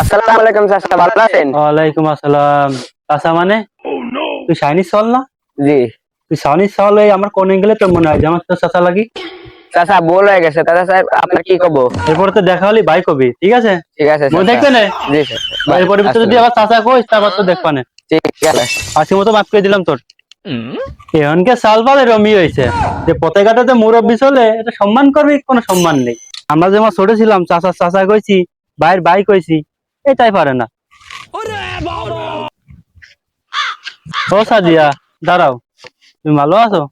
আসসালামু আলাইকুম চাচা, ভালো আছেন? ওয়ালাইকুম আসসালাম। চাচা মানে তুই চাইনিজ চাল না? জি তুই চাইনিজ চাল আমার কোন গেলে তোর মনে হয় যে আমার তো চাচা লাগি। চাচা, ভুল হয়ে গেছে চাচা সাহেব, আপনার কি কব? এরপরে তো দেখা হলি ভাই কবি, ঠিক আছে? ঠিক আছে মনে চাচা। দেখবে না? জি চাচা, বাই। এর পরিবর্তে যদি আবার চাচা কইস তারপর তো দেখবা না। ঠিক আছে। আজকে মতো মাফ করে দিলাম তোর। এখনকে সাল পালে রমি হয়েছে যে পথে ঘাটাতে মুরব্বী চলে এটা সম্মান করবি, কোনো সম্মান নেই। আমরা যেমন ছোট ছিলাম চাচা চাচা কইছি, ভাইয়ের ভাই কইছি, এটাই পারে না। ও সাদিয়া, দাঁড়াও, তুমি ভালো আছো?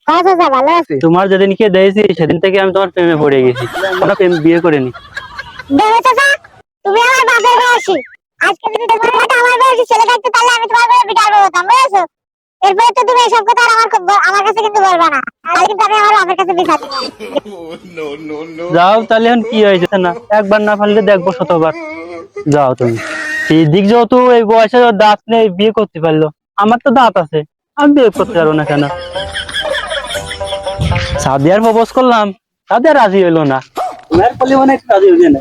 হ্যাঁ চাচা, ভালো আছি। তোমার যেদিনকে দিয়েছি সেদিন থেকে আমি তোমার প্রেমে পড়ে গেছি। আমরা প্রেম বিয়ে করিনি। দেখো চাচা, তুমি আমার বাপের বয়সী। আজকে যদি তোমার সাথে আমার বয়সী ছেলে থাকতে তাহলে আমি তোমার বলে বিটার বলতাম, বুঝেছো? এরপরে তো তুমি এসব কথা আর আমার কাছে কিন্তু বলবা না, তাহলে কিন্তু আমি আমার বাপের কাছে বিচার দেব। যাও তাহলে, এখন কি হয়েছে না, একবার না পারলে দেখবো শতবার। যাও তুমি। এই দিক যেহেতু এই বয়সে ওর দাঁত নেই, বিয়ে করতে পারলো। আমার তো দাঁত আছে, আমি বিয়ে করতে পারবো না কেন? সাদিয়ার প্রপোজ করলাম, সাদিয়া রাজি হইলো না। তোমার বলি অনেক রাজি হইলে না।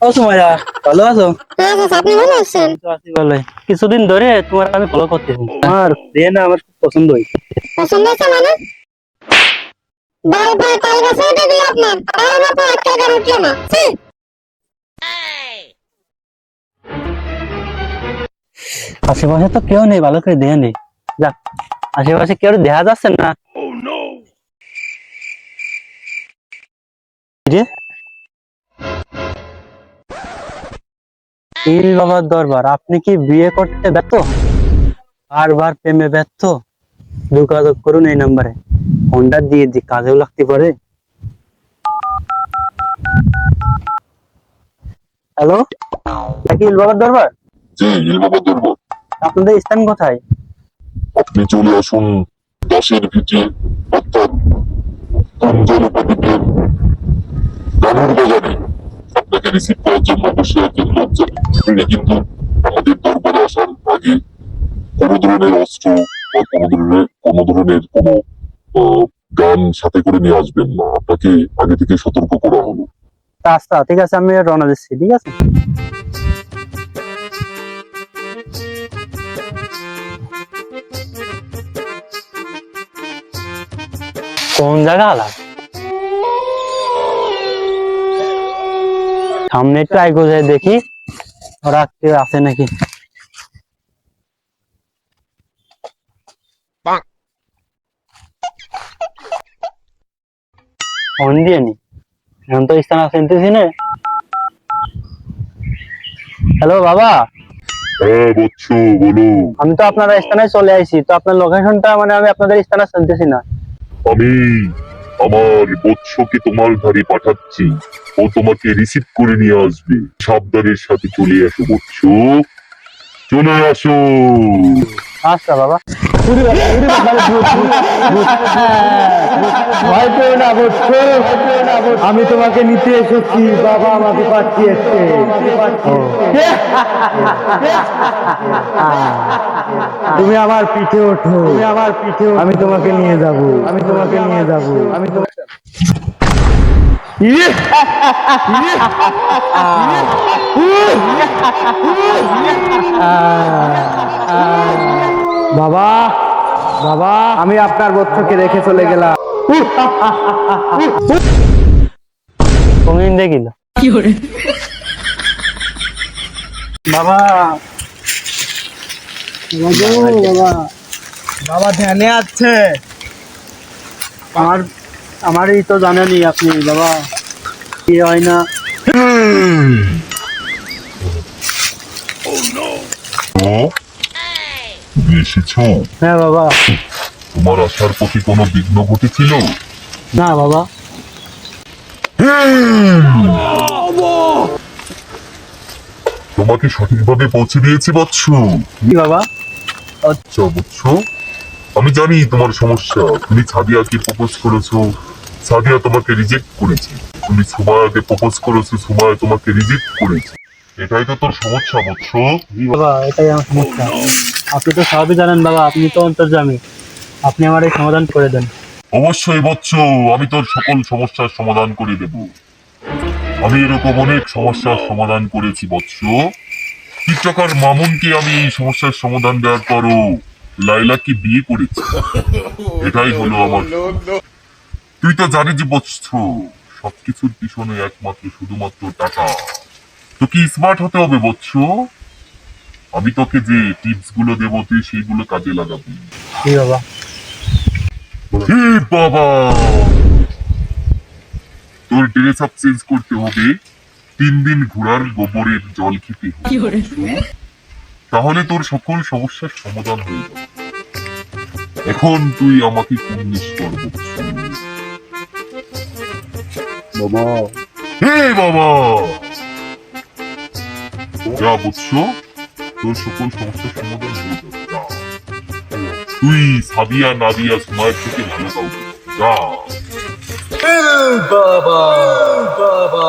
ও সুমাইয়া, ভালো আছো? হ্যাঁ চাচা, আপনি ভালো আছেন? তো আছি ভালোই। কিছুদিন ধরে তোমার আমি ফলো করতেছি, আমার দেহ না আমার খুব পছন্দ হয়েছে। পছন্দ হয়েছে মানে? ভাই ভাই, তাল গাছে উঠে দিই আপনার, তাই আমার তো একটা গান উঠলো না। ছি! আশেপাশে তো কেউ নেই, ভালো করে দেয়া নেই। যাক, আশেপাশে কেউ দেখা যাচ্ছে না। রে, পীর বাবার দরবার, আপনি কি বিয়ে করতে ব্যর্থ? বারবার প্রেমে ব্যর্থ? যোগাযোগ করুন এই নাম্বারে। ফোনটা দিয়ে দি, কাজেও লাগতে পারে। হ্যালো, কি বাবার দরবার? জি, ইলবাবা দরবার। আপনাদের স্থান কোথায়? আপনি চলে আসুন দাসের ভিটে, অর্থাৎ জনপদীদের গানুর বাজারে। আপনাকে রিসিভ করার জন্য অবশ্যই একজন লোক যাবে। আপনি কিন্তু আমাদের দরবারে আসার আগে কোনো ধরনের অস্ত্র বা কোনো ধরনের গান সাথে করে নিয়ে আসবেন না। আপনাকে আগে থেকে সতর্ক করা হলো। আচ্ছা ঠিক আছে, আমি রওনা দিচ্ছি, ঠিক আছে? কোন জায়গা আলাদা? সামনে একটু আগে যাই দেখি ওরা কেউ আছে নাকি। ফোন দিয়ে নি, এখন তো স্থান চিনতেছি না। হ্যালো বাবা, হ্যাঁ বৎস, বলো। আমি তো আপনার স্থানে চলে আইছি, তো আপনার লোকেশনটা মানে আমি আপনাদের স্থানে চিনতেছি না। আমি আমার বৎসকে তোমার ধারে পাঠাচ্ছি, ও তোমাকে রিসিভ করে নিয়ে আসবে। সাবধানের সাথে চলে আসো বৎস, চলে আসো। আচ্ছা বাবা। ভয় পেও না বৎস, আমি তোমাকে নিতে এসেছি, বাবা আমাকে পাঠিয়েছে। তুমি আমার পিঠে ওঠো, আমি তোমাকে নিয়ে যাব, আমি তোমাকে বাবা, আমি আপনার বৎসকে রেখে চলে গেলাম। কমিন দেখিল বাবা, বাবা ধ্যানে আছে। আমারই তো জানেনই আপনি বাবা, কি হয় না। তুমি এসেছো? হ্যাঁ বাবা। তোমার আসার পথে কোনো বিঘ্ন ঘটেছিল? না বাবা। তোমাকে সঠিকভাবে পৌঁছে দিয়েছি বৎস। কি বাবা? আচ্ছা বৎস, আমি জানি তোমার সমস্যা। তুমি সাদিয়াকে প্রপোজ করেছো, সাদিয়া তোমাকে রিজেক্ট করেছে। তুমি সুমায়াকে প্রপোজ করেছো, সুমায়া তোমাকে রিজেক্ট করেছে। এটাই তো তোর সমস্যা বৎস। বাবা এটাই আমার সমস্যা। আপনি তো সবই জানেন বাবা, আপনি তো অন্তর্যামী, আপনি আমার এই সমাধান করে দেন। অবশ্যই বৎস, আমি তোর সকল সমস্যার সমাধান করে দেব। আমি এরকম অনেক সমস্যার সমাধান করেছি বৎস। টিকটকার মামুনকে আমি এই সমস্যার সমাধান দেওয়ার পরও লাইলাকে বিয়ে করেছি। এটাই হলো আমার। তুই তো জানিস যে বৎস, সবকিছুর পিছনে একমাত্র শুধুমাত্র টাকা। তোকে স্মার্ট হতে হবে বৎস। আমি তোকে যে টিপস গুলো দেবো তুই সেইগুলো কাজে লাগাবি। কি বাবা? হে বাবা, তোর ড্রেস আপ চেঞ্জ করতে হবে, 3 দিন ঘোড়ার গোবরের জল খেতে হবে। তাহলে তোর সকল সমস্যার সমাধান হয়ে যাবে। এখন তুই আমাকে কুন্নিশ কর বৎস। বাবা হে বাবা, যা বৎস, তোর সকল সমস্যার সমাধান হয়ে যাবে। যা। তুই সাবিয়া নাদিয়া সময়ের থেকে ভালো কাউকে যা। বাবা বাবা